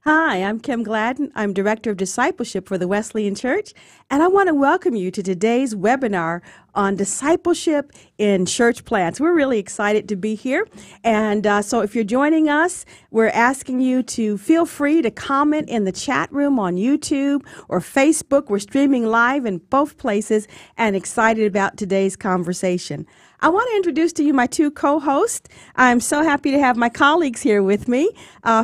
Hi, I'm Kim Gladden. I'm Director of Discipleship for the Wesleyan Church, and I want to welcome you to today's webinar on discipleship in church plants. We're really excited to be here, and so if you're joining us, we're asking you to feel free to comment in the chat room on YouTube or Facebook. We're streaming live in both places and excited about today's conversation. I want to introduce to you my two co-hosts. I'm so happy to have my colleagues here with me.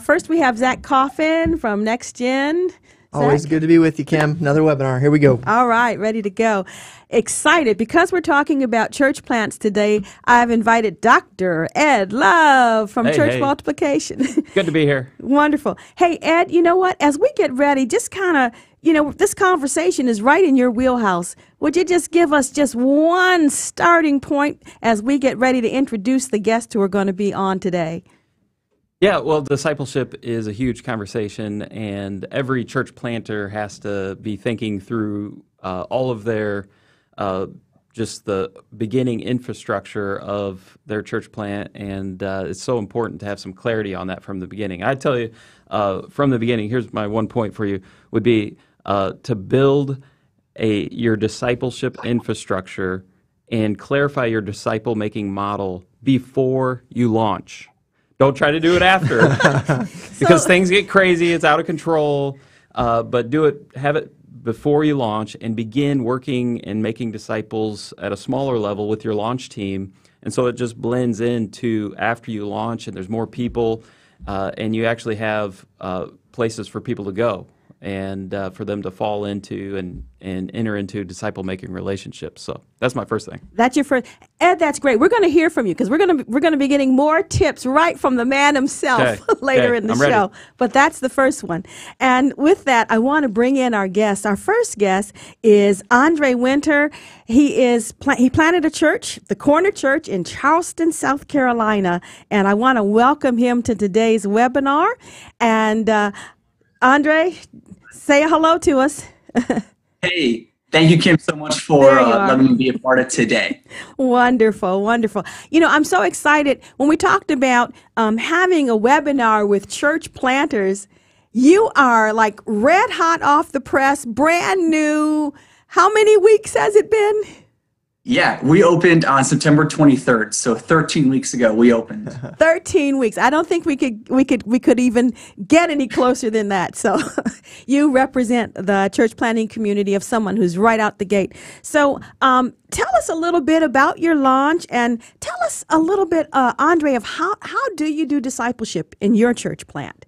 First, we have Zach Coffin from Next Gen. Always good to be with you, Kim. Another webinar. Here we go. All right, ready to go. Excited because we're talking about church plants today. I've invited Dr. Ed Love from Church Multiplication. Good to be here. Wonderful. Hey, Ed, you know what? As we get ready, just kind of, this conversation is right in your wheelhouse. Would you just give us just one starting point as we get ready to introduce the guests who are going to be on today? Yeah, well, discipleship is a huge conversation, and every church planter has to be thinking through all of their just the beginning infrastructure of their church plant, and it's so important to have some clarity on that from the beginning. I tell you, from the beginning, here's my one point for you, would be to build your discipleship infrastructure and clarify your disciple-making model before you launch. Don't try to do it after because things get crazy. It's out of control. But have it before you launch and begin working and making disciples at a smaller level with your launch team. And so it just blends into after you launch and there's more people and you actually have places for people to go and for them to fall into and enter into disciple-making relationships. So that's my first thing. That's your first. Ed, that's great. We're going to hear from you because we're going to be getting more tips right from the man himself later in the show. But that's the first one. And with that, I want to bring in our guest. Our first guest is Andre Winter. He planted a church, the Corner Church in Charleston, South Carolina. And I want to welcome him to today's webinar. And Andre, say hello to us. Hey, thank you, Kim, so much for letting me be a part of today. Wonderful, wonderful. I'm so excited. When we talked about having a webinar with church planters, you are like red hot off the press, brand new. How many weeks has it been? Yeah, we opened on September 23rd, so 13 weeks ago we opened. 13 weeks. I don't think we could even get any closer than that. So you represent the church planting community of someone who's right out the gate. So tell us a little bit about your launch and tell us a little bit, Andre, of how do you do discipleship in your church plant?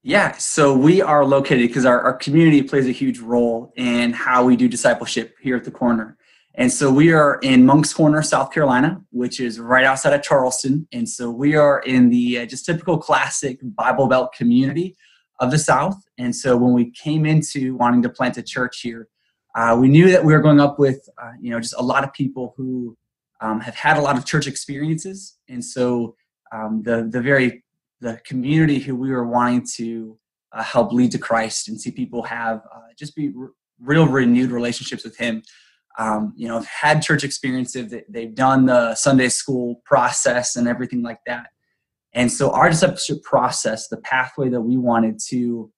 Yeah, so we are located because our community plays a huge role in how we do discipleship here at the Corner. And so we are in Moncks Corner, South Carolina, which is right outside of Charleston. And so we are in the just typical classic Bible Belt community of the South. And so when we came into wanting to plant a church here, we knew that we were going up with, just a lot of people who have had a lot of church experiences. And so the community who we were wanting to help lead to Christ and see people have just be real renewed relationships with Him. Have had church experiences, they've done the Sunday school process and everything like that. And so our discipleship process, the pathway that we wanted to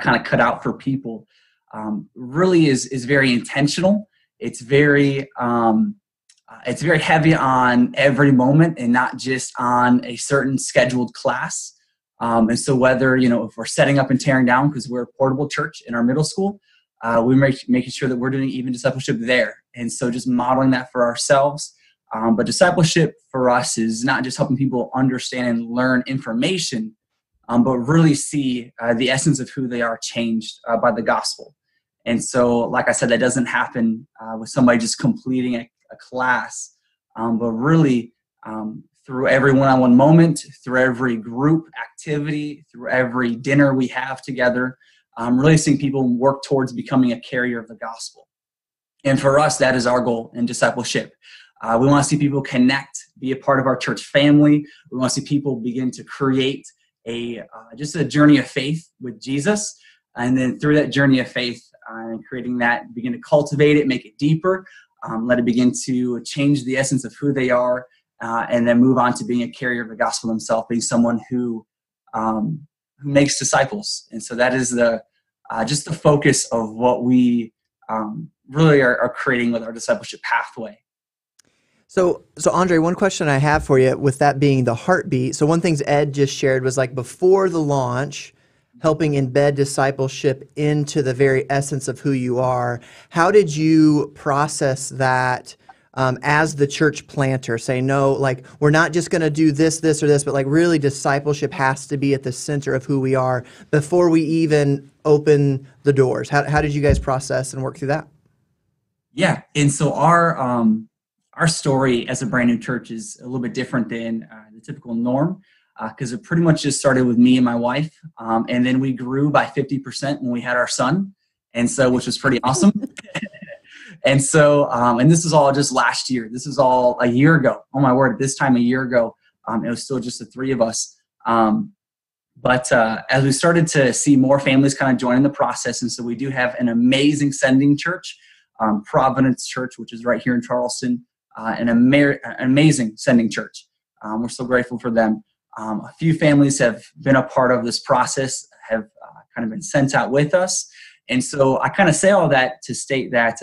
kind of cut out for people, really is very intentional. It's very heavy on every moment and not just on a certain scheduled class. And so whether, if we're setting up and tearing down because we're a portable church in our middle school, we're making sure that we're doing even discipleship there. And so just modeling that for ourselves. But discipleship for us is not just helping people understand and learn information, but really see the essence of who they are changed by the gospel. And so, like I said, that doesn't happen with somebody just completing a class, but really through every one-on-one moment, through every group activity, through every dinner we have together, really seeing people work towards becoming a carrier of the gospel. And for us, that is our goal in discipleship. We want to see people connect, be a part of our church family. We want to see people begin to create just a journey of faith with Jesus. And then through that journey of faith and creating that, begin to cultivate it, make it deeper, let it begin to change the essence of who they are, and then move on to being a carrier of the gospel themselves, being someone who who makes disciples. And so that is the just the focus of what we really are creating with our discipleship pathway. So Andre, one question I have for you, with that being the heartbeat. So one thing Ed just shared was like before the launch, helping embed discipleship into the very essence of who you are. How did you process that as the church planter? Say, no, like we're not just going to do this, this, or this, but like really discipleship has to be at the center of who we are before we even open the doors. How did you guys process and work through that? Yeah, and so our story as a brand new church is a little bit different than the typical norm, because it pretty much just started with me and my wife, and then we grew by 50% when we had our son, and so which was pretty awesome. And so, and this is all just last year. This is all a year ago. Oh my word! This time a year ago, it was still just the three of us. But as we started to see more families kind of join in the process, and so we do have an amazing sending church, Providence Church, which is right here in Charleston. An amazing sending church. We're so grateful for them. A few families have been a part of this process, have kind of been sent out with us. And so I kind of say all that to state that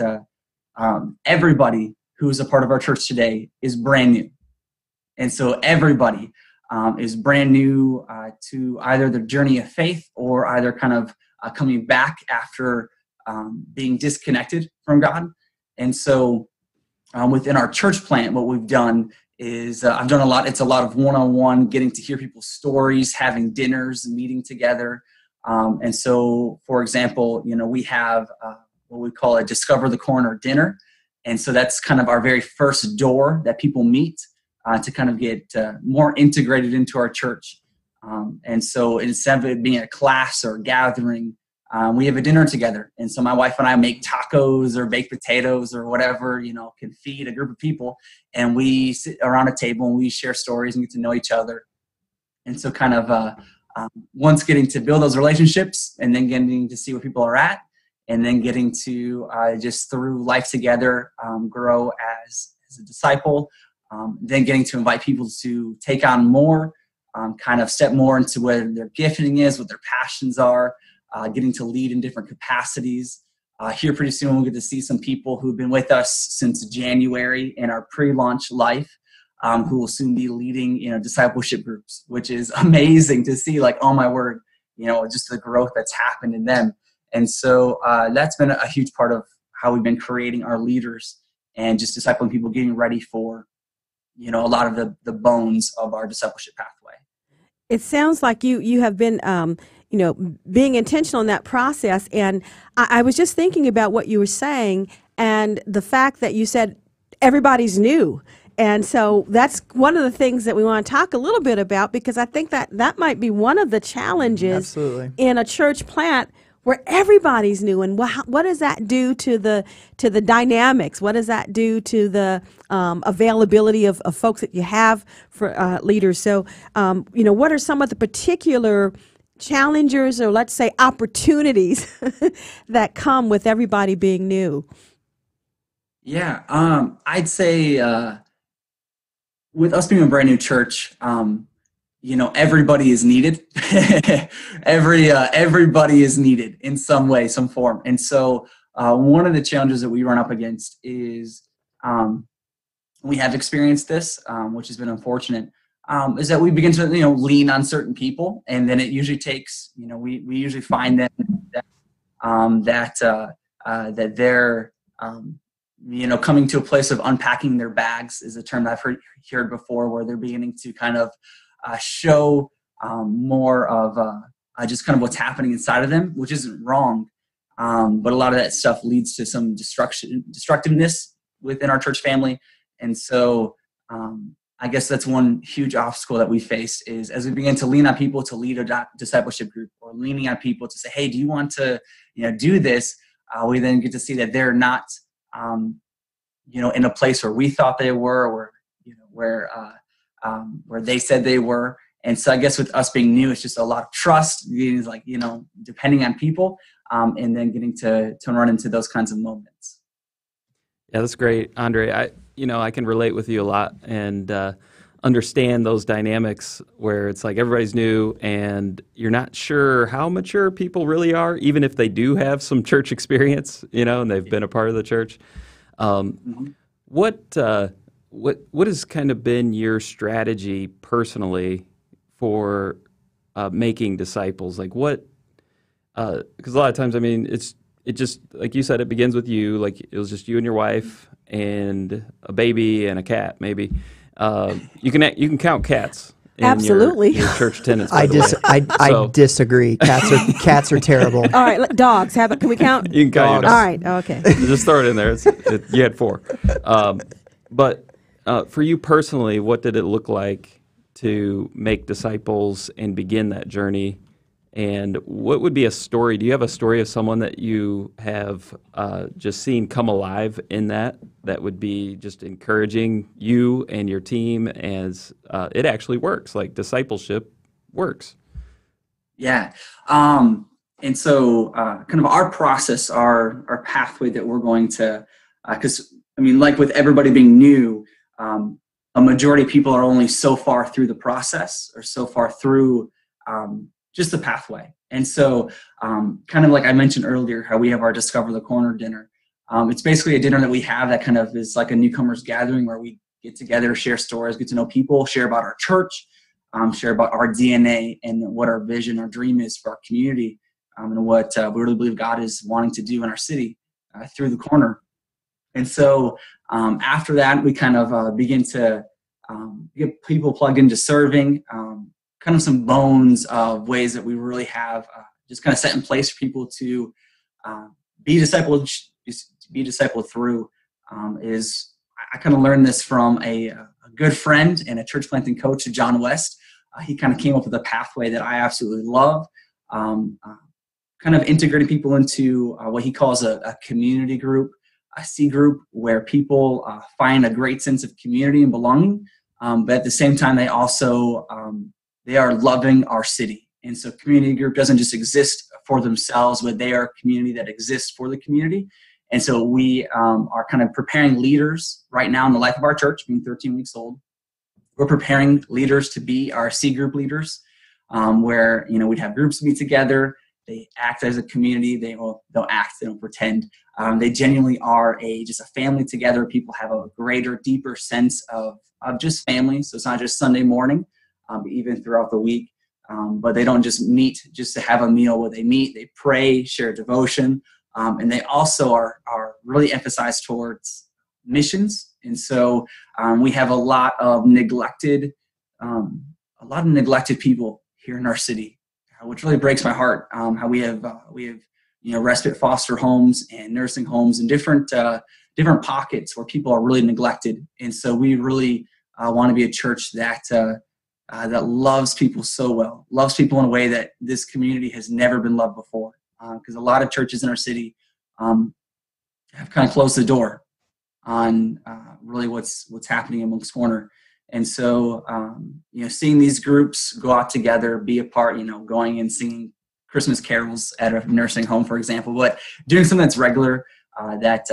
everybody who is a part of our church today is brand new. And so everybody is brand new to either the journey of faith or either kind of coming back after being disconnected from God. And so within our church plant, what we've done is I've done a lot. It's a lot of one-on-one, getting to hear people's stories, having dinners, meeting together. And so, for example, we have what we call a Discover the Corner dinner. And so that's kind of our very first door that people meet to kind of get more integrated into our church. And so instead of it being a class or a gathering, we have a dinner together. And so my wife and I make tacos or baked potatoes or whatever, can feed a group of people. And we sit around a table and we share stories and get to know each other. And so kind of once getting to build those relationships and then getting to see where people are at and then getting to just through life together, grow as a disciple, then getting to invite people to take on more, kind of step more into where their gifting is, what their passions are. Getting to lead in different capacities. Here pretty soon we'll get to see some people who've been with us since January in our pre-launch life, who will soon be leading, discipleship groups, which is amazing to see, like, oh my word, just the growth that's happened in them. And so that's been a huge part of how we've been creating our leaders and just discipling people, getting ready for, a lot of the bones of our discipleship pathway. It sounds like you have been being intentional in that process. And I was just thinking about what you were saying and the fact that you said everybody's new. And so that's one of the things that we want to talk a little bit about, because I think that might be one of the challenges Absolutely. in a church plant where everybody's new. And what does that do to the dynamics? What does that do to the availability of folks that you have for leaders? So, what are some of the particular challenges, or let's say opportunities that come with everybody being new? Yeah, I'd say with us being a brand new church, everybody is needed. Everybody is needed in some way, some form. And so one of the challenges that we run up against is we have experienced this, which has been unfortunate. Is that we begin to lean on certain people, and then it usually takes we usually find them that they're coming to a place of unpacking their bags is a term that I've heard before, where they're beginning to kind of show more of just kind of what's happening inside of them, which isn't wrong, but a lot of that stuff leads to some destructiveness within our church family, and so. I guess that's one huge obstacle that we face is as we begin to lean on people to lead a discipleship group, or leaning on people to say, hey, do you want to, do this? We then get to see that they're not, in a place where we thought they were, or, where they said they were. And so I guess with us being new, it's just a lot of trust, depending on people, and then getting to run into those kinds of moments. Yeah, that's great, Andre. I can relate with you a lot, and understand those dynamics where it's like everybody's new and you're not sure how mature people really are, even if they do have some church experience, and they've been a part of the church. Mhm. What has kind of been your strategy personally for making disciples? Like what? Because a lot of times, I mean, it just like you said, it begins with you. Like it was just you and your wife and a baby and a cat, maybe. You can count cats in Absolutely. your church attendance. I So- disagree. Cats are terrible. All right, dogs. Can we count? You can count your All dogs. right. Okay. Just throw it in there. You had 4. But for you personally, what did it look like to make disciples and begin that journey? And what would be a story? Do you have a story of someone that you have just seen come alive in that would be just encouraging you and your team as it actually works, like discipleship works? Yeah. And so kind of our process, our pathway that we're going to, because I mean, like with everybody being new, a majority of people are only so far through the process or so far through just the pathway. And so kind of like I mentioned earlier, how we have our Discover the Corner dinner. It's basically a dinner that we have that kind of is like a newcomers gathering where we get together, share stories, get to know people, share about our church, share about our DNA and what our vision, our dream is for our community, and what we really believe God is wanting to do in our city through the corner. And so after that, we kind of begin to get people plugged into serving, kind of some bones of ways that we really have just kind of set in place for people to be discipled through. Is I kind of learned this from a good friend and a church planting coach, John West. He kind of came up with a pathway that I absolutely love, kind of integrating people into what he calls a community group, a C group, where people find a great sense of community and belonging, but at the same time, they also they are loving our city. And so community group doesn't just exist for themselves, but they are a community that exists for the community. And so we are kind of preparing leaders right now in the life of our church, being 13 weeks old. We're preparing leaders to be our C group leaders, where we'd have groups meet together. They act as a community. They don't act. They don't pretend. They genuinely are just a family together. People have a greater, deeper sense of just family. So it's not just Sunday morning, but even throughout the week. But they don't just meet just to have a meal. Where they meet, they pray, share devotion, and they also are really emphasized towards missions. And so we have a lot of neglected people here in our city, which really breaks my heart. How we have respite foster homes and nursing homes and different pockets where people are really neglected. And so we really want to be a church that loves people so well, loves people in a way that this community has never been loved before. Because a lot of churches in our city have kind of closed the door on really what's happening amongst Corner. And so, seeing these groups go out together, be a part, going and singing Christmas carols at a nursing home, for example, but doing something that's regular, that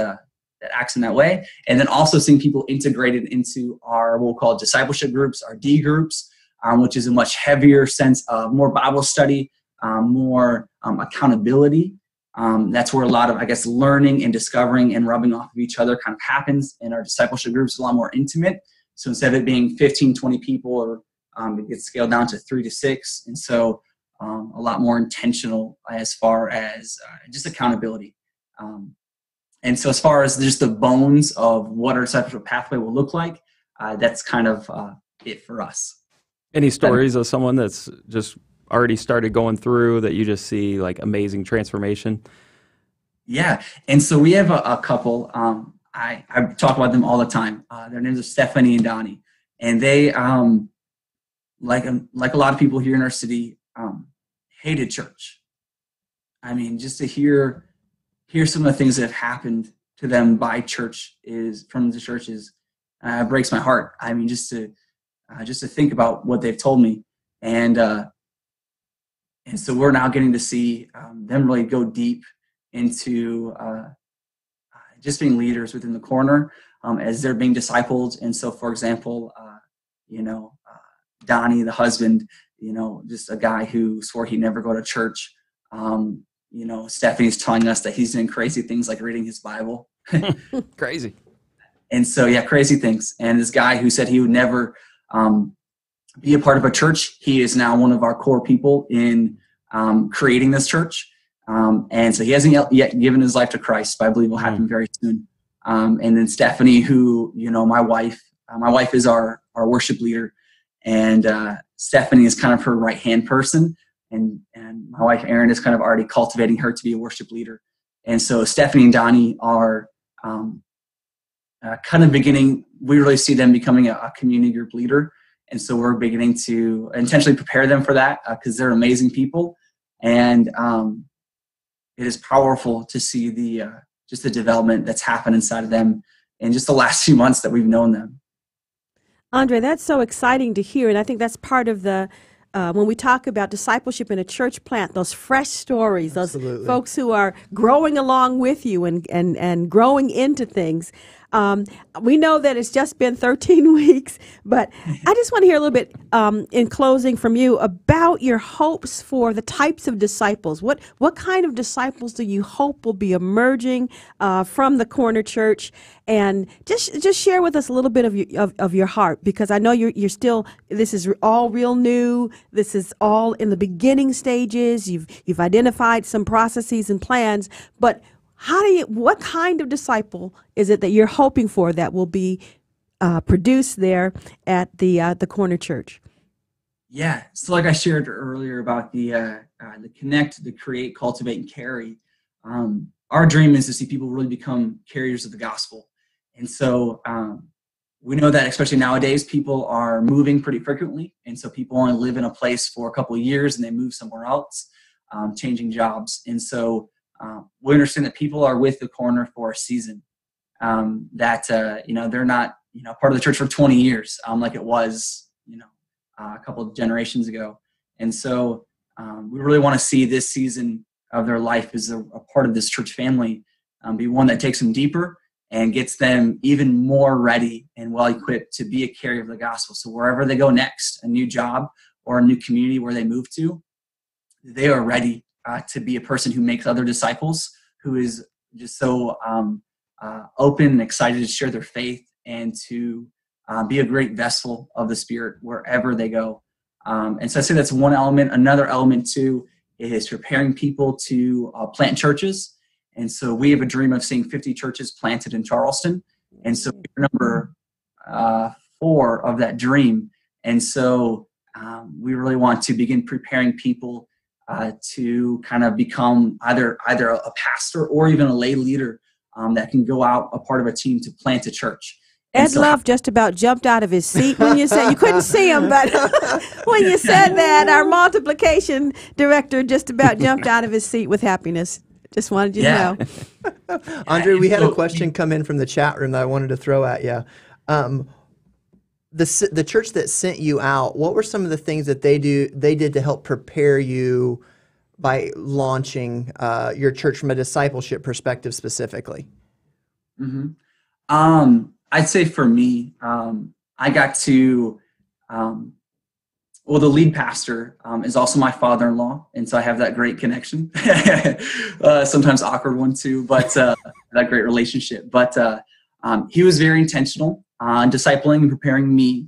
acts in that way. And then also seeing people integrated into our, what we'll call discipleship groups, our D groups, which is a much heavier sense of more Bible study, more accountability. That's where a lot of, I guess, learning and discovering and rubbing off of each other kind of happens. In our discipleship groups, a lot more intimate. So instead of it being 15, 20 people, or it gets scaled down to 3 to 6. And so a lot more intentional as far as just accountability. And so as far as just the bones of what our discipleship pathway will look like, that's kind of it for us. Any stories of someone that's just already started going through that you just see like amazing transformation? Yeah. And so we have a couple. I talk about them all the time. Their names are Stephanie and Donnie. And they, like a lot of people here in our city, hated church. I mean, just to hear some of the things that have happened to them by from the churches breaks my heart. I mean, just to think about what they've told me. And so we're now getting to see them really go deep into just being leaders within the Corner as they're being discipled. And so, for example, Donnie, the husband, just a guy who swore he'd never go to church. Stephanie's telling us that he's doing crazy things like reading his Bible. Crazy. And so, yeah, crazy things. And this guy who said he would never be a part of a church, he is now one of our core people in creating this church. And so he hasn't yet given his life to Christ, but I believe will happen very soon. And then Stephanie, who, my wife is our worship leader, and Stephanie is kind of her right-hand person. And my wife, Erin, is kind of already cultivating her to be a worship leader. And so Stephanie and Donnie are kind of beginning, we really see them becoming a community group leader. And so we're beginning to intentionally prepare them for that because they're amazing people. And it is powerful to see just the development that's happened inside of them in just the last few months that we've known them. Andre, that's so exciting to hear. And I think that's part of when we talk about discipleship in a church plant, those fresh stories, those Absolutely. Folks who are growing along with you and growing into things. We know that it's just been 13 weeks, but I just want to hear a little bit in closing from you about your hopes for the types of disciples. What kind of disciples do you hope will be emerging from the Corner Church? And just share with us a little bit of your heart, because I know you're still, this is all real new. This is all in the beginning stages. You've identified some processes and plans, but what kind of disciple is it that you're hoping for that will be produced there at the Corner Church? Yeah, so like I shared earlier about the connect, the create, cultivate, and carry. Our dream is to see people really become carriers of the gospel, and so we know that especially nowadays people are moving pretty frequently, and so people only live in a place for a couple of years and they move somewhere else, changing jobs, and so. We understand that people are with the Corner for a season, that they're not part of the church for 20 years like it was a couple of generations ago. And so we really want to see this season of their life as a part of this church family be one that takes them deeper and gets them even more ready and well equipped to be a carrier of the gospel. So wherever they go next, a new job or a new community where they move to, they are ready to be a person who makes other disciples, who is just so open and excited to share their faith and to be a great vessel of the Spirit wherever they go. And so I say that's one element. Another element, too, is preparing people to plant churches. And so we have a dream of seeing 50 churches planted in Charleston. And so we're number 4 of that dream. And so we really want to begin preparing people to kind of become either a pastor or even a lay leader that can go out a part of a team to plant a church. Ed Love just about jumped out of his seat when you said, you couldn't see him, but when you said that, our multiplication director just about jumped out of his seat with happiness. Just wanted you to know. Andre, we had a question come in from the chat room that I wanted to throw at you. The church that sent you out, what were some of the things that they did to help prepare you by launching your church from a discipleship perspective specifically? Mm-hmm. I'd say for me, I got to, the lead pastor is also my father-in-law, and so I have that great connection. Sometimes awkward one too, but that great relationship. But he was very intentional on discipling and preparing me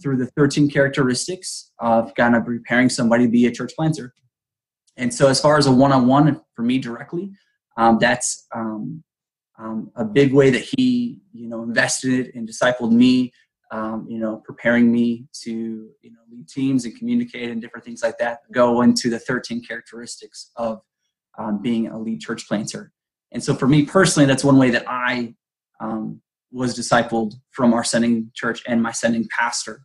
through the 13 characteristics of kind of preparing somebody to be a church planter. And so as far as a one-on-one for me directly, that's a big way that he, invested and discipled me, preparing me to, lead teams and communicate and different things like that, go into the 13 characteristics of being a lead church planter. And so for me personally, that's one way that I was discipled from our sending church and my sending pastor.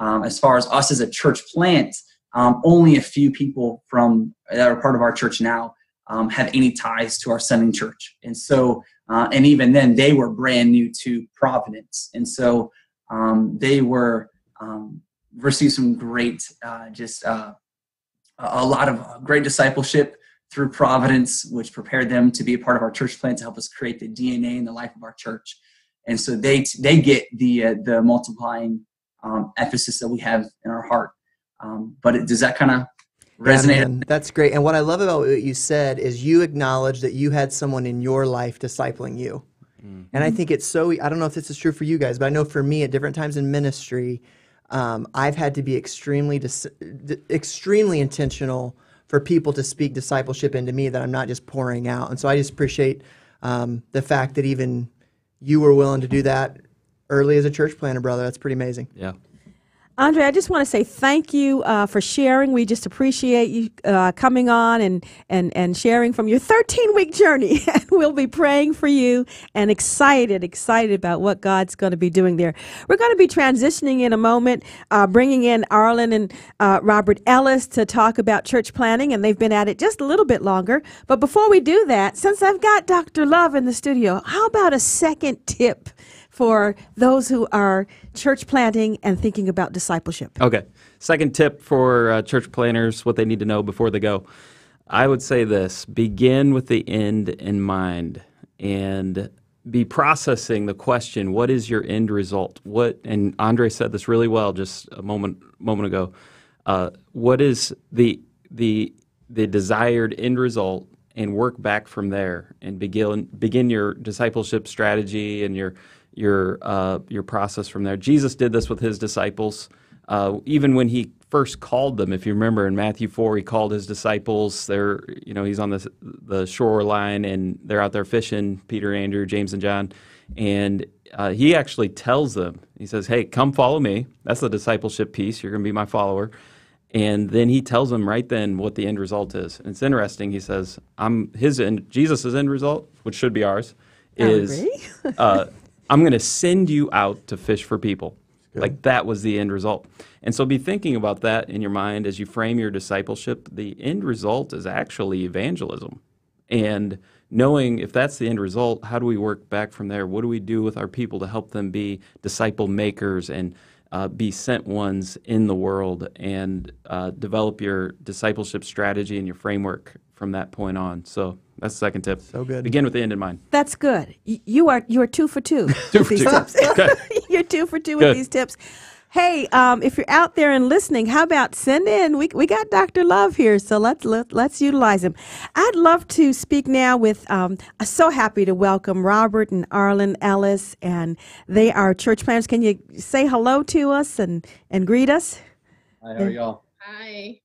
As far as us as a church plant, only a few people that are part of our church now have any ties to our sending church. And so, and even then, they were brand new to Providence. And so they received some great, a lot of great discipleship through Providence, which prepared them to be a part of our church plant to help us create the DNA and the life of our church. And so they get the multiplying emphasis that we have in our heart. But does that kind of Yeah, resonate? man, that's great. And what I love about what you said is you acknowledge that you had someone in your life discipling you. And I think it's so, I don't know if this is true for you guys, but I know for me at different times in ministry, I've had to be extremely intentional for people to speak discipleship into me that I'm not just pouring out. And so I just appreciate the fact that even you were willing to do that early as a church planter, brother. That's pretty amazing. Yeah. Andre, I just want to say thank you for sharing. We just appreciate you coming on and sharing from your 13-week journey. And we'll be praying for you and excited about what God's going to be doing there. We're going to be transitioning in a moment, bringing in Arlen and Robert Ellis to talk about church planting, and they've been at it just a little bit longer. But before we do that, since I've got Dr. Love in the studio, how about a second tip for those who are church planting and thinking about discipleship? Okay. Second tip for church planners, what they need to know before they go. I would say this: begin with the end in mind and be processing the question, what is your end result? And Andre said this really well just a moment ago. What is the desired end result, and work back from there and begin your discipleship strategy and your process from there. Jesus did this with his disciples. Even when he first called them, if you remember in Matthew 4, he called his disciples. He's on the shoreline and they're out there fishing, Peter, Andrew, James, and John. And he actually tells them, he says, hey, come follow me. That's the discipleship piece. You're going to be my follower. And then he tells them right then what the end result is. And it's interesting. He says, Jesus' end result, which should be ours, is I'm going to send you out to fish for people. Good. Like that was the end result. And so be thinking about that in your mind as you frame your discipleship. The end result is actually evangelism. And knowing if that's the end result, how do we work back from there? What do we do with our people to help them be disciple makers and be sent ones in the world, and develop your discipleship strategy and your framework from that point on? So that's the second tip. So good. Begin with the end in mind. That's good. You are 2 for 2 with these tips. You're 2 for 2 with these tips. Hey, if you're out there and listening, how about send in? We got Dr. Love here, so let's utilize him. I'd love to speak now with. I'm so happy to welcome Robert and Arlen Ellis, and they are church planners. Can you say hello to us and greet us? Hi, how are y'all? Hi.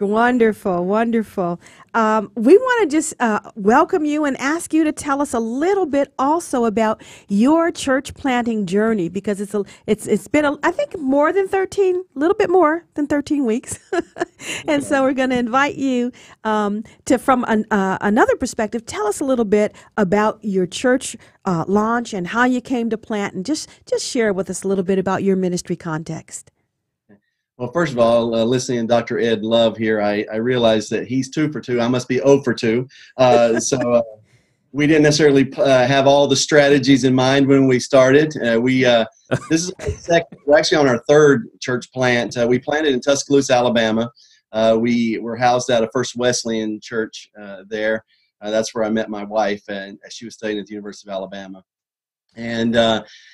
Wonderful, wonderful. We want to just welcome you and ask you to tell us a little bit also about your church planting journey, because it's been I think a little bit more than 13 weeks, and so we're going to invite you to from another perspective. Tell us a little bit about your church launch and how you came to plant, and just share with us a little bit about your ministry context. Well, first of all, listening to Dr. Ed Love here, I realized that he's 2 for 2. I must be 0 for 2. So we didn't necessarily have all the strategies in mind when we started. This is we're actually on our third church plant. We planted in Tuscaloosa, Alabama. We were housed at a First Wesleyan church there. That's where I met my wife, and she was studying at the University of Alabama. And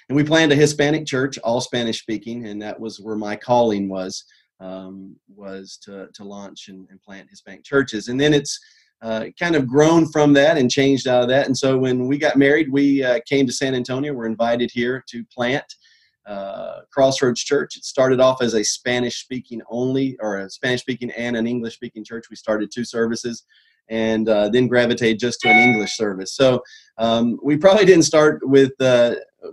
we planned a Hispanic church, all Spanish speaking, and that was where my calling was to launch and plant Hispanic churches. And then it's kind of grown from that and changed out of that. And so when we got married, we came to San Antonio. We're invited here to plant Crossroads Church. It started off as a Spanish speaking only, or a Spanish speaking and an English speaking church. We started 2 services. And then gravitated just to an English service. So we probably didn't start with,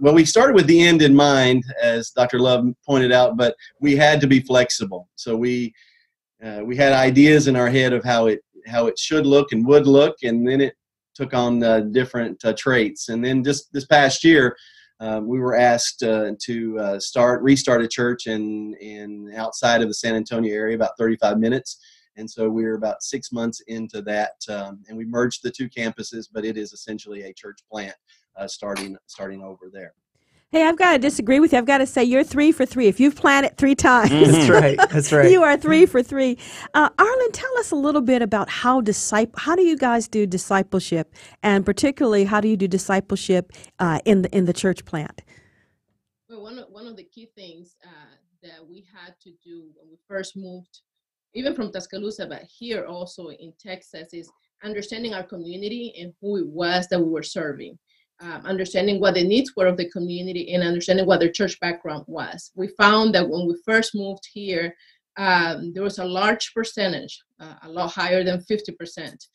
we started with the end in mind, as Dr. Love pointed out, but we had to be flexible. So we had ideas in our head of how it should look and would look, and then it took on different traits. And then just this past year, we were asked to restart a church in outside of the San Antonio area, about 35 minutes. And so we're about 6 months into that, and we merged the 2 campuses, but it is essentially a church plant starting over there. Hey, I've got to disagree with you. I've got to say you're 3 for 3. If you've planted 3 times, That's right. That's right. You are 3 for 3. Arlen, tell us a little bit about how do you guys do discipleship, and particularly how do you do discipleship in the church plant? Well, one of the key things that we had to do when we first moved, even from Tuscaloosa, but here also in Texas, is understanding our community and who it was that we were serving. Understanding what the needs were of the community and understanding what their church background was. We found that when we first moved here, there was a large percentage, a lot higher than 50%,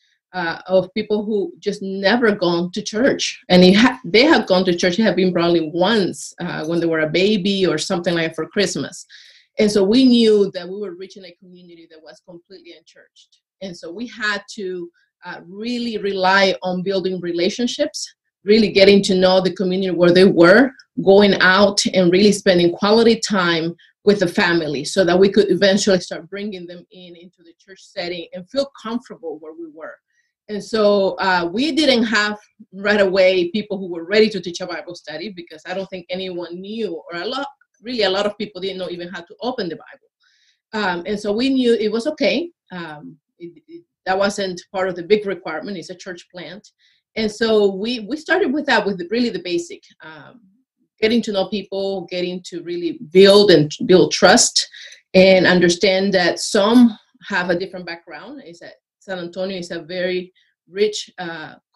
of people who just never gone to church. And they had gone to church, it had been probably once when they were a baby or something like for Christmas. And so we knew that we were reaching a community that was completely unchurched. And so we had to really rely on building relationships, really getting to know the community where they were, going out and really spending quality time with the family so that we could eventually start bringing them into the church setting and feel comfortable where we were. And so we didn't have right away people who were ready to teach a Bible study, because I don't think anyone knew, or a lot of people didn't know even how to open the Bible. And so we knew it was okay. That wasn't part of the big requirement. It's a church plant. And so we started with that, with really the basic, getting to know people, getting to really build trust and understand that some have a different background. Is that San Antonio is a very rich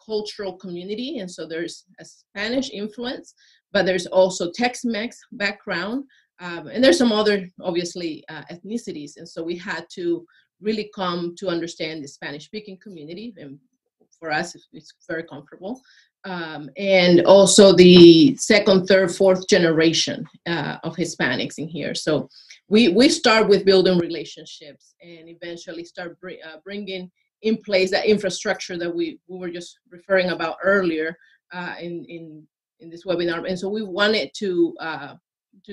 cultural community. And so there's a Spanish influence, but there's also Tex-Mex background. And there's some other, obviously, ethnicities. And so we had to really come to understand the Spanish-speaking community. And for us, it's very comfortable. And also the second, third, fourth generation of Hispanics in here. So we start with building relationships and eventually start bringing in place that infrastructure that we were just referring about earlier in this webinar. And so we wanted to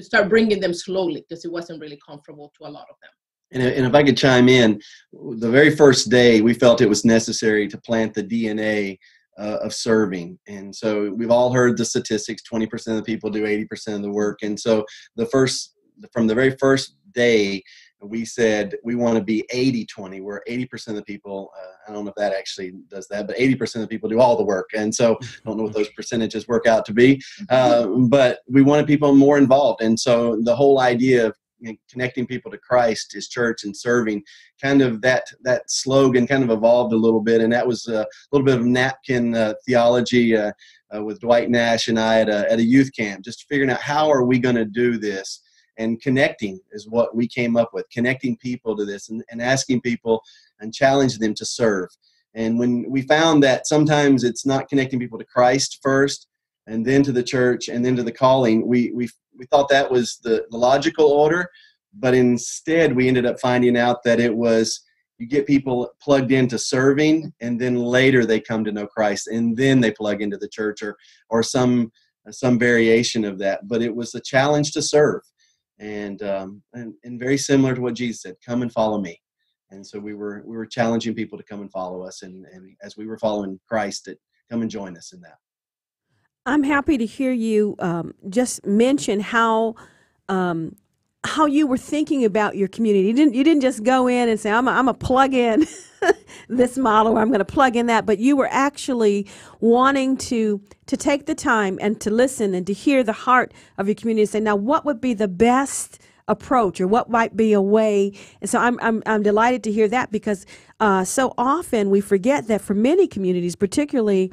start bringing them slowly, because it wasn't really comfortable to a lot of them. And if I could chime in, the very first day we felt it was necessary to plant the DNA of serving. And so we've all heard the statistics, 20% of the people do 80% of the work. And so from the very first day, we said we want to be 80-20, where 80% of the people, I don't know if that actually does that, but 80% of the people do all the work. And so I don't know what those percentages work out to be, but we wanted people more involved. And so the whole idea of connecting people to Christ, His church, and serving, kind of that slogan kind of evolved a little bit. And that was a little bit of napkin theology with Dwight Nash and I at a youth camp, just figuring out how are we going to do this. And connecting is what we came up with, connecting people to this and asking people and challenging them to serve. And when we found that sometimes it's not connecting people to Christ first, and then to the church, and then to the calling, we thought that was the logical order. But instead, we ended up finding out that it was, you get people plugged into serving, and then later they come to know Christ, and then they plug into the church or some variation of that. But it was a challenge to serve. And very similar to what Jesus said, come and follow me. And so we were challenging people to come and follow us. And as we were following Christ, to come and join us in that. I'm happy to hear you just mention how you were thinking about your community. You didn't just go in and say, I'm a plug in this model, or I'm going to plug in that, but you were actually wanting to take the time and to listen and to hear the heart of your community and say, now what would be the best approach, or what might be a way? And so I'm delighted to hear that, because so often we forget that for many communities, particularly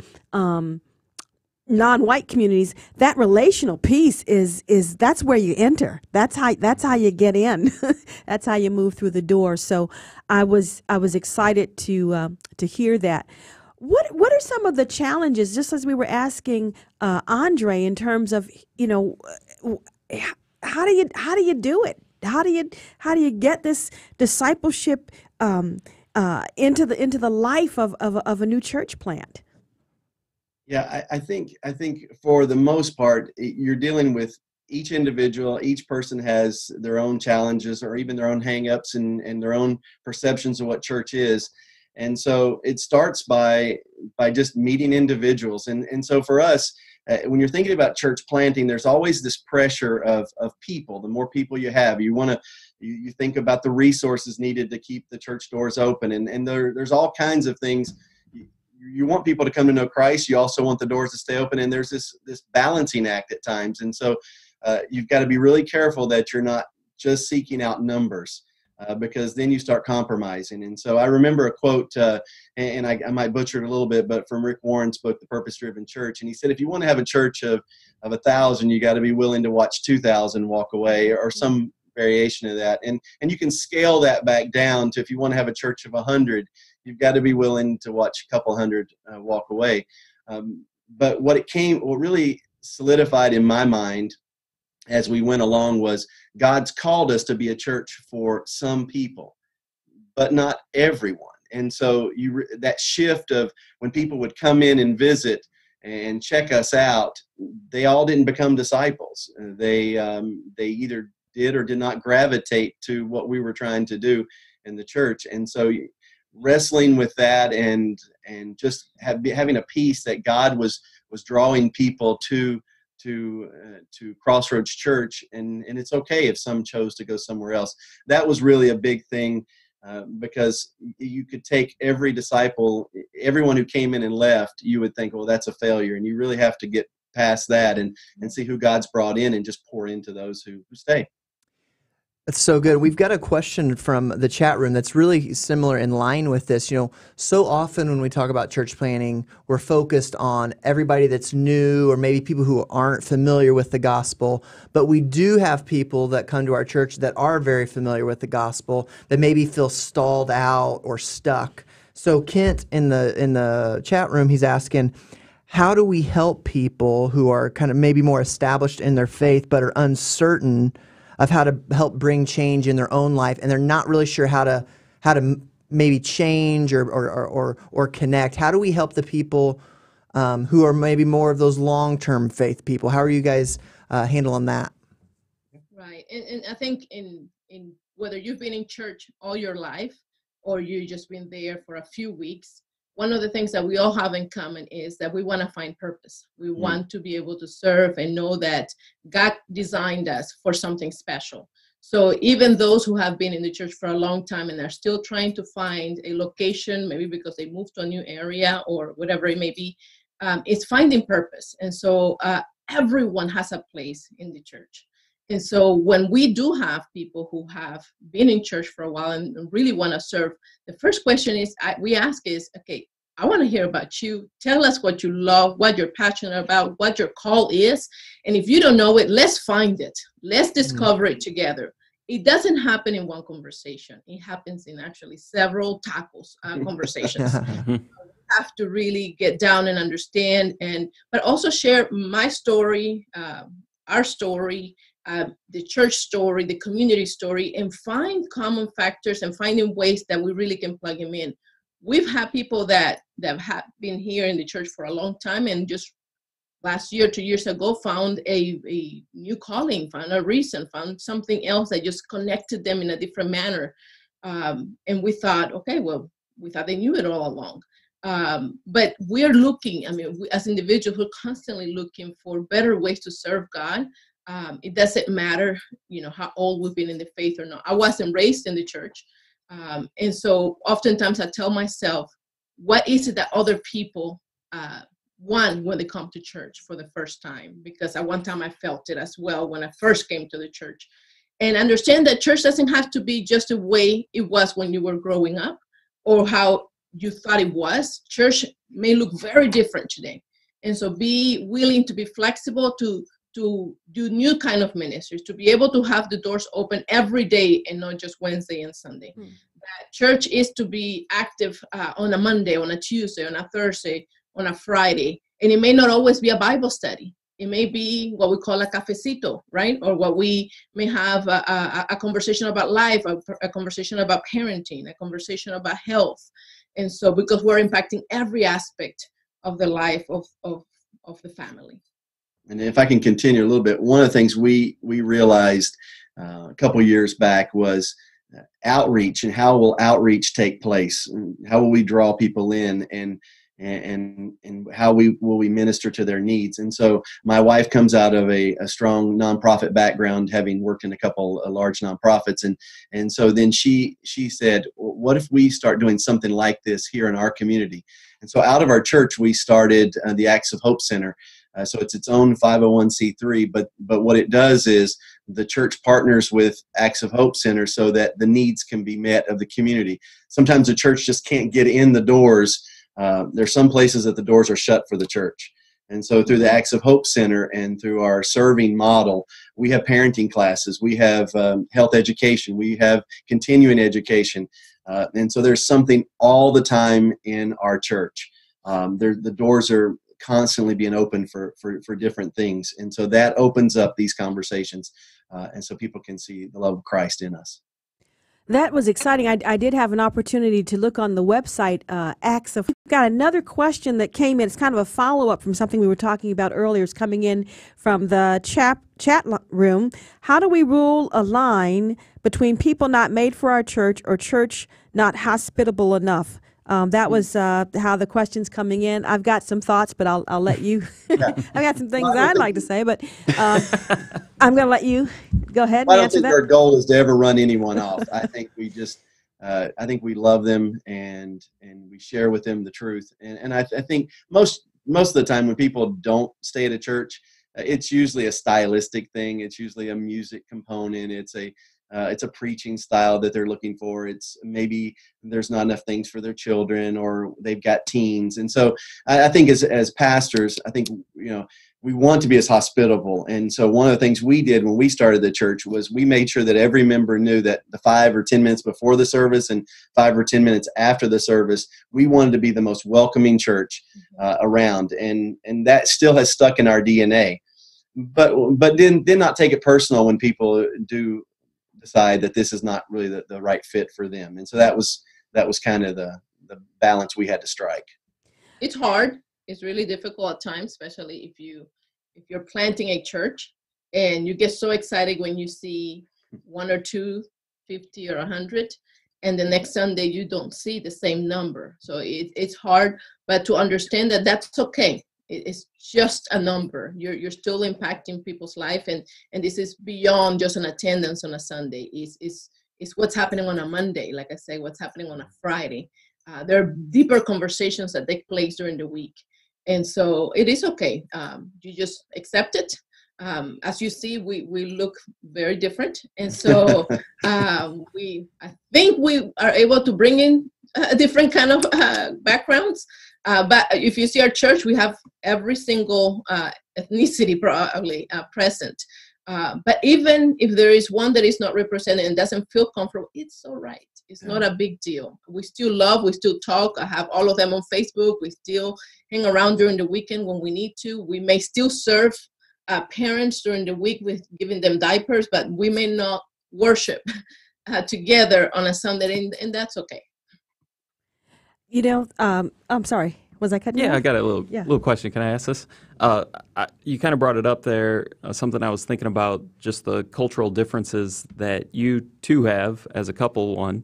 non-white communities, that relational piece is that's where you enter. That's how you get in. That's how you move through the door. So I was excited to hear that. What are some of the challenges, just as we were asking Andre, in terms of, how do you do it? How do you get this discipleship into the life of a new church plant? Yeah, I think for the most part, you're dealing with each individual. Each person has their own challenges, or even their own hang-ups and their own perceptions of what church is. And so it starts by just meeting individuals. And so for us, when you're thinking about church planting, there's always this pressure of people. The more people you have, you think about the resources needed to keep the church doors open. And there's all kinds of things. You want people to come to know Christ. You also want the doors to stay open. And there's this balancing act at times. And so you've got to be really careful that you're not just seeking out numbers. Because then you start compromising. And so I remember a quote, and I might butcher it a little bit, but from Rick Warren's book, The Purpose-Driven Church. And he said, if you want to have a church of 1,000, you got to be willing to watch 2,000 walk away, or some variation of that. And you can scale that back down to, if you want to have a church of 100, you've got to be willing to watch a couple hundred walk away. But what really solidified in my mind as we went along was, God's called us to be a church for some people, but not everyone. And so that shift of when people would come in and visit and check us out, they all didn't become disciples. They either did or did not gravitate to what we were trying to do in the church. And so wrestling with that and just having a peace that God was drawing people to Crossroads Church, and it's okay if some chose to go somewhere else. That was really a big thing, because you could take every disciple, everyone who came in and left, you would think, well, that's a failure, and you really have to get past that and see who God's brought in and just pour into those who stay. That's so good. We've got a question from the chat room that's really similar, in line with this. So often when we talk about church planning, we're focused on everybody that's new, or maybe people who aren't familiar with the gospel. But we do have people that come to our church that are very familiar with the gospel, that maybe feel stalled out or stuck. So Kent, in the chat room, he's asking, how do we help people who are kind of maybe more established in their faith but are uncertain of how to help bring change in their own life, and they're not really sure how to maybe change or connect? How do we help the people who are maybe more of those long-term faith people? How are you guys handling that? Right, and I think in whether you've been in church all your life or you've just been there for a few weeks, one of the things that we all have in common is that we want to find purpose. We want to be able to serve and know that God designed us for something special. So even those who have been in the church for a long time and are still trying to find a location, maybe because they moved to a new area or whatever it may be, it's finding purpose. And so everyone has a place in the church. And so when we do have people who have been in church for a while and really want to serve, the first question we ask is, okay, I want to hear about you. Tell us what you love, what you're passionate about, what your call is. And if you don't know it, let's find it. Let's discover it together. It doesn't happen in one conversation. It happens in actually several tacos conversations. We have to really get down and understand, but also share my story, our story, the church story, the community story, and find common factors and finding ways that we really can plug them in. We've had people that have been here in the church for a long time and just last year, 2 years ago, found a new calling, found a reason, found something else that just connected them in a different manner. And we thought, okay, well, we thought they knew it all along. But we're looking, we, as individuals, we're constantly looking for better ways to serve God. It doesn't matter, how old we've been in the faith or not. I wasn't raised in the church. And so oftentimes I tell myself, what is it that other people want when they come to church for the first time? Because at one time I felt it as well when I first came to the church. And understand that church doesn't have to be just the way it was when you were growing up or how you thought it was. Church may look very different today. And so be willing to be flexible to do new kind of ministries, to be able to have the doors open every day and not just Wednesday and Sunday. That church is to be active on a Monday, on a Tuesday, on a Thursday, on a Friday. And it may not always be a Bible study. It may be what we call a cafecito, right? Or what we may have a conversation about life, a conversation about parenting, a conversation about health. And so because we're impacting every aspect of the life of the family. And if I can continue a little bit, one of the things we realized a couple of years back was outreach, and how will outreach take place? How will we draw people in, and how will we minister to their needs? And so my wife comes out of a strong nonprofit background, having worked in a couple of large nonprofits, and so then she said, what if we start doing something like this here in our community? And so out of our church we started the Acts of Hope Center. So it's its own 501c3. But what it does is the church partners with Acts of Hope Center so that the needs can be met of the community. Sometimes the church just can't get in the doors. There's some places that the doors are shut for the church. And so through the Acts of Hope Center and through our serving model, we have parenting classes, we have health education, we have continuing education. And so there's something all the time in our church. The doors are constantly being open for different things. And so that opens up these conversations. And so people can see the love of Christ in us. That was exciting. I did have an opportunity to look on the website, Acts of. We've got another question that came in. It's kind of a follow-up from something we were talking about earlier. It's coming in from the chat room. How do we rule a line between people not made for our church or church not hospitable enough? That was how the question's coming in. I've got some thoughts, but I'll let you. I've got some things I'd like to say, but I'm going to let you go ahead and answer that. I don't think our goal is to ever run anyone off. I think we just, I think we love them and we share with them the truth. And I think most of the time when people don't stay at a church, it's usually a stylistic thing. It's usually a music component. It's a preaching style that they're looking for. It's maybe there's not enough things for their children, or they've got teens. And so I think as pastors, I think, we want to be as hospitable. And so one of the things we did when we started the church was we made sure that every member knew that the 5 or 10 minutes before the service and 5 or 10 minutes after the service, we wanted to be the most welcoming church around. And that still has stuck in our DNA. But did not take it personal when people do decide that this is not really the right fit for them. And so that was kind of the balance we had to strike. It's hard. It's really difficult at times, especially if you're planting a church and you get so excited when you see 1 or 2, 50 or 100, and the next Sunday you don't see the same number. So it's hard, but to understand that that's okay. It's just a number. You're still impacting people's life, and this is beyond just an attendance on a Sunday. It's what's happening on a Monday, like I say, what's happening on a Friday. There are deeper conversations that take place during the week, and so it is okay. You just accept it. As you see, we look very different, and so I think we are able to bring in different kind of backgrounds. But if you see our church, we have every single ethnicity probably present. But even if there is one that is not represented and doesn't feel comfortable, it's all right. It's not a big deal. We still love, we still talk. I have all of them on Facebook. We still hang around during the weekend when we need to. We may still serve parents during the week with giving them diapers, but we may not worship together on a Sunday, and that's okay. I'm sorry. Was I cutting you off? I got a little question. Can I ask this? You kind of brought it up there, something I was thinking about, just the cultural differences that you two have as a couple,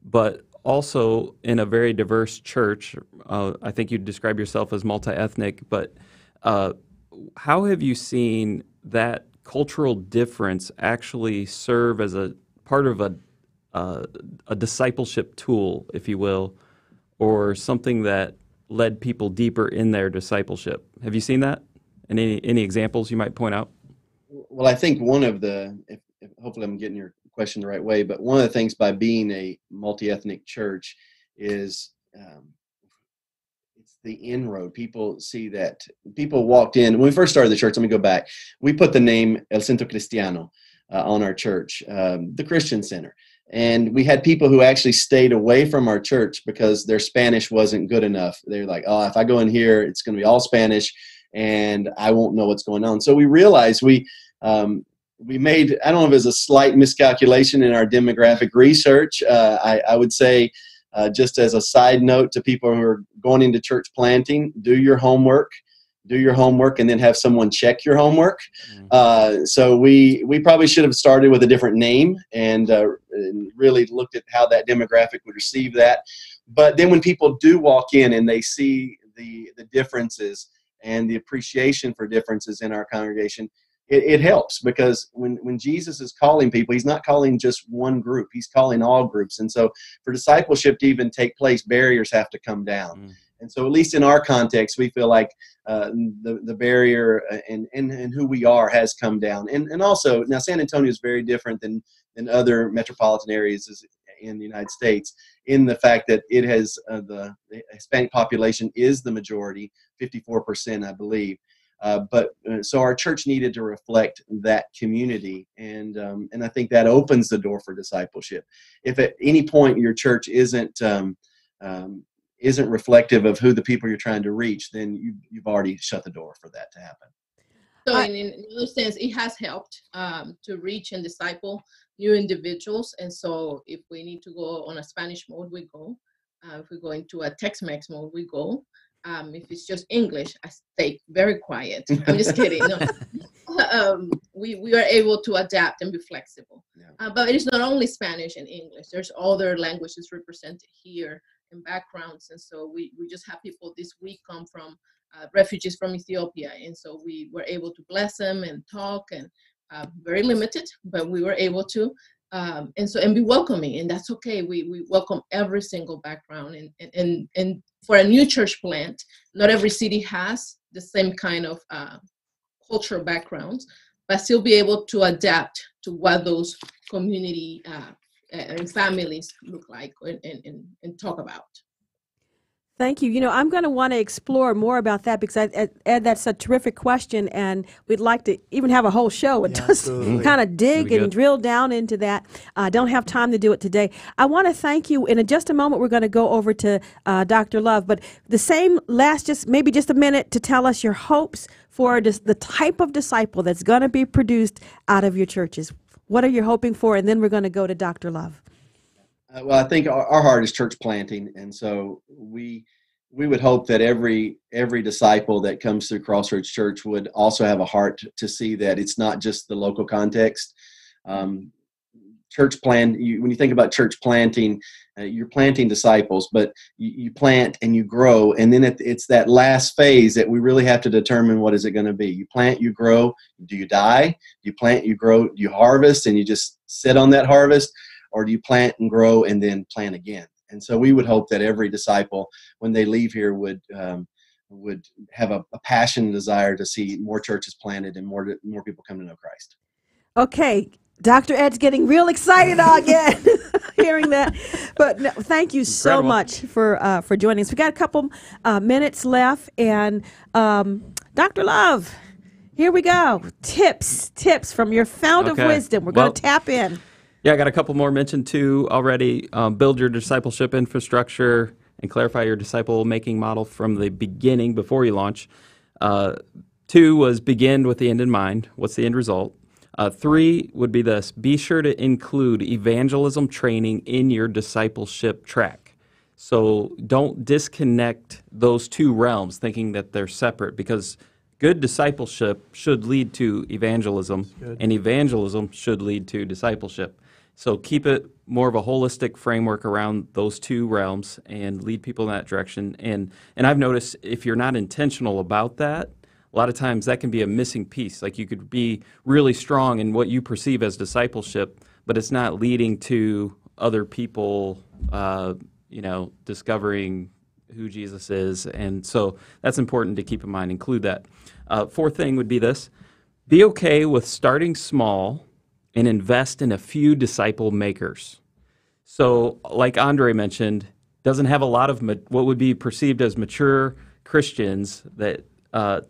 but also in a very diverse church. I think you describe yourself as multi-ethnic, but how have you seen that cultural difference actually serve as a part of a discipleship tool, if you will, or something that led people deeper in their discipleship? Have you seen that? And any examples you might point out? Well, I think one of if hopefully I'm getting your question the right way, but one of the things by being a multi-ethnic church is it's the inroad. People see that. People walked in. When we first started the church, let me go back. We put the name El Centro Cristiano on our church, the Christian Center. And we had people who actually stayed away from our church because their Spanish wasn't good enough. They're like, oh, if I go in here, it's going to be all Spanish and I won't know what's going on. So we realized we made, I don't know if it was a slight miscalculation in our demographic research. I would say, just as a side note to people who are going into church planting, do your homework and then have someone check your homework. So we probably should have started with a different name and really looked at how that demographic would receive that. But then when people do walk in and they see the differences and the appreciation for differences in our congregation, it helps, because when Jesus is calling people, he's not calling just one group, he's calling all groups. And so for discipleship to even take place, barriers have to come down. And so, at least in our context, we feel like the barrier and who we are has come down. And also, now San Antonio is very different than other metropolitan areas in the United States, in the fact that it has the Hispanic population is the majority, 54%, I believe. So our church needed to reflect that community, and I think that opens the door for discipleship. If at any point your church isn't reflective of who the people you're trying to reach, then you've already shut the door for that to happen. So in another sense, it has helped to reach and disciple new individuals. And so if we need to go on a Spanish mode, we go. If we go into a Tex-Mex mode, we go. If it's just English, I stay very quiet. I'm just kidding. No. We are able to adapt and be flexible. Yeah. But it is not only Spanish and English. There's other languages represented here and backgrounds. And so we just have people this week come from refugees from Ethiopia. And so we were able to bless them and talk, and very limited, but we were able to. And be welcoming, and that's okay. We welcome every single background, and for a new church plant, not every city has the same kind of cultural backgrounds, but still be able to adapt to what those community and families look like and talk about. Thank you. You know, I'm going to want to explore more about that, because Ed, that's a terrific question, and we'd like to even have a whole show and just kind of dig and drill down into that. I don't have time to do it today. I want to thank you. In just a moment, we're going to go over to Dr. Love, but maybe just a minute to tell us your hopes for the type of disciple that's going to be produced out of your churches. What are you hoping for? And then we're going to go to Dr. Love. Well, I think our heart is church planting, and so we would hope that every disciple that comes through Crossroads Church would also have a heart to see that it's not just the local context. Church plant. When you think about church planting, you're planting disciples, but you plant and you grow, and then it's that last phase that we really have to determine what is it going to be. You plant, you grow. Do you die? Do you plant, you grow? Do you harvest and you just sit on that harvest? Or do you plant and grow and then plant again? And so we would hope that every disciple, when they leave here, would have a passion and desire to see more churches planted and more people come to know Christ. Okay, Dr. Ed's getting real excited again hearing that. But no, thank you so much for joining us. We got a couple minutes left, and Dr. Love, here we go. Tips from your fount of wisdom. We're going to tap in. Yeah, I got a couple more mentioned too already. Build your discipleship infrastructure and clarify your disciple-making model from the beginning before you launch. 2 was begin with the end in mind. What's the end result? 3 would be this. Be sure to include evangelism training in your discipleship track. So don't disconnect those 2 realms thinking that they're separate, because good discipleship should lead to evangelism, and evangelism should lead to discipleship. So keep it more of a holistic framework around those 2 realms and lead people in that direction. And I've noticed if you're not intentional about that, a lot of times that can be a missing piece. Like you could be really strong in what you perceive as discipleship, but it's not leading to other people, discovering who Jesus is. And so that's important to keep in mind. Include that. 4th thing would be this. Be okay with starting small and invest in a few disciple makers. So like Andre mentioned, doesn't have a lot of what would be perceived as mature Christians that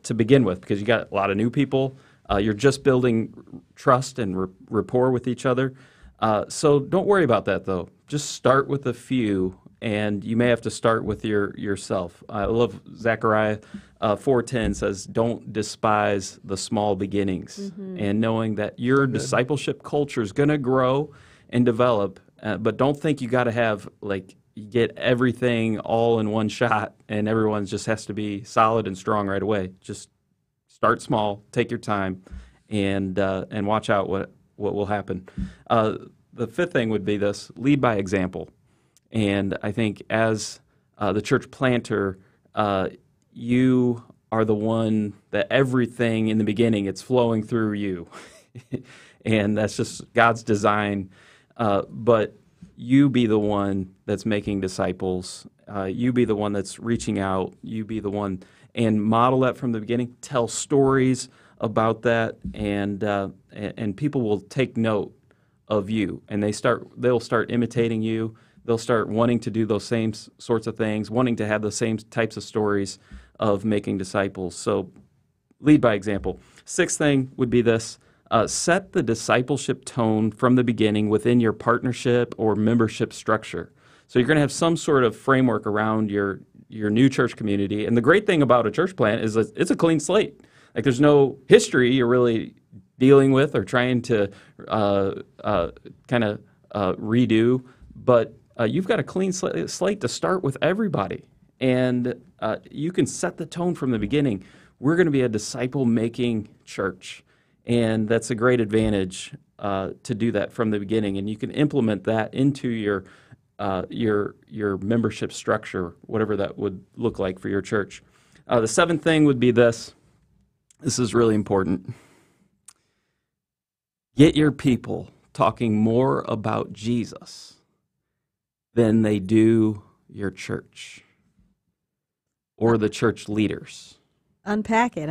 to begin with, because you got a lot of new people. You're just building trust and rapport with each other. So don't worry about that, though. Just start with a few, and you may have to start with yourself. I love Zechariah 4:10 says, don't despise the small beginnings, and knowing that your discipleship culture is going to grow and develop, but don't think you got to have, you get everything all in one shot, and everyone just has to be solid and strong right away. Just start small, take your time, and watch out what will happen. The 5th thing would be this: lead by example. And I think as the church planter, you are the one that everything in the beginning, it's flowing through you. And that's just God's design. But you be the one that's making disciples. You be the one that's reaching out. You be the one, and model that from the beginning. Tell stories about that, and people will take note of you, and they'll start imitating you. They'll start wanting to do those same sorts of things, wanting to have the same types of stories of making disciples. So lead by example. Sixth thing would be this. Set the discipleship tone from the beginning within your partnership or membership structure. So you're going to have some sort of framework around your new church community. And the great thing about a church plant is that it's a clean slate. Like there's no history you're really dealing with or trying to kind of redo, but you've got a clean slate to start with everybody. And you can set the tone from the beginning. We're going to be a disciple-making church. And that's a great advantage to do that from the beginning. And you can implement that into your membership structure, whatever that would look like for your church. The seventh thing would be this. This is really important. Get your people talking more about Jesus than they do your church or the church leaders. Unpack it.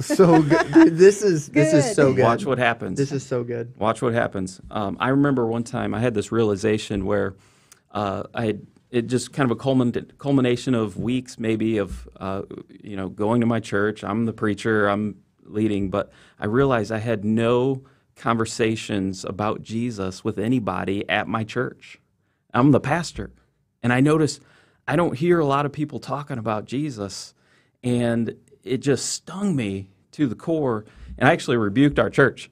So good. Dude, this is so good. Watch what happens. This is so good. Watch what happens. I remember one time I had this realization where it just kind of a culmination of weeks maybe of going to my church. I'm the preacher. I'm leading, but I realized I had no conversations about Jesus with anybody at my church. I'm the pastor, and I noticed I don't hear a lot of people talking about Jesus. And it just stung me to the core. And I actually rebuked our church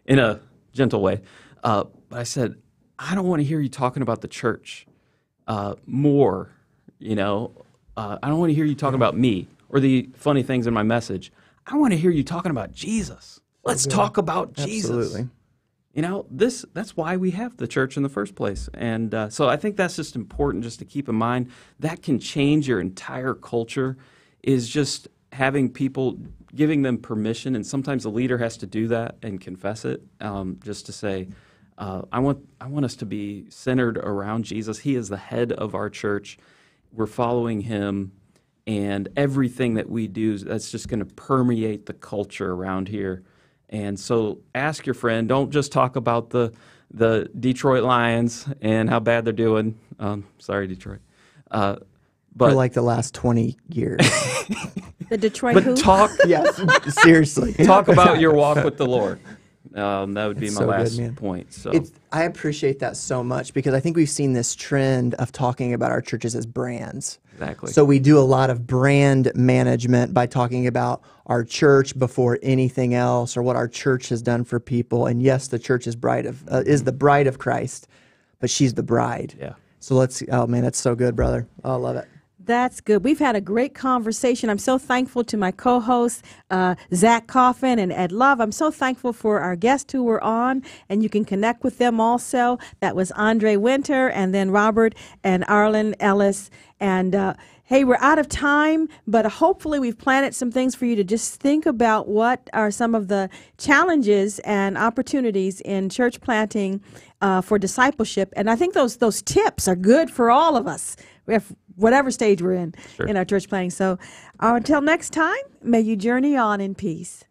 in a gentle way. But I said, I don't want to hear you talking about the church more. I don't want to hear you talking about me or the funny things in my message. I want to hear you talking about Jesus. Let's talk about Jesus. Absolutely. That's why we have the church in the first place. And so I think that's just important just to keep in mind. That can change your entire culture, is just having people, giving them permission, and sometimes the leader has to do that and confess it, just to say, I want us to be centered around Jesus. He is the head of our church. We're following him, and everything that we do, that's just going to permeate the culture around here. And so ask your friend, don't just talk about the Detroit Lions and how bad they're doing. Sorry, Detroit. For like the last 20 years. The Detroit But who? Yes, seriously. talk about your walk with the Lord. That would be It's my so good, last man. point. So I appreciate that so much because I think we've seen this trend of talking about our churches as brands. exactly. So we do a lot of brand management by talking about our church before anything else or what our church has done for people. And yes, the church is the bride of Christ, but she's the bride. Yeah. So oh man, that's so good, brother. Oh, I love it. That's good. We've had a great conversation. I'm so thankful to my co-hosts, Zach Coffin and Ed Love. I'm so thankful for our guests who were on, and you can connect with them also. That was Andre Winter and then Robert and Arlen Ellis. And hey, we're out of time, but hopefully we've planted some things for you to just think about what are some of the challenges and opportunities in church planting for discipleship. And I think those tips are good for all of us, whatever stage we're in Sure. in our church planting. So until next time, may you journey on in peace.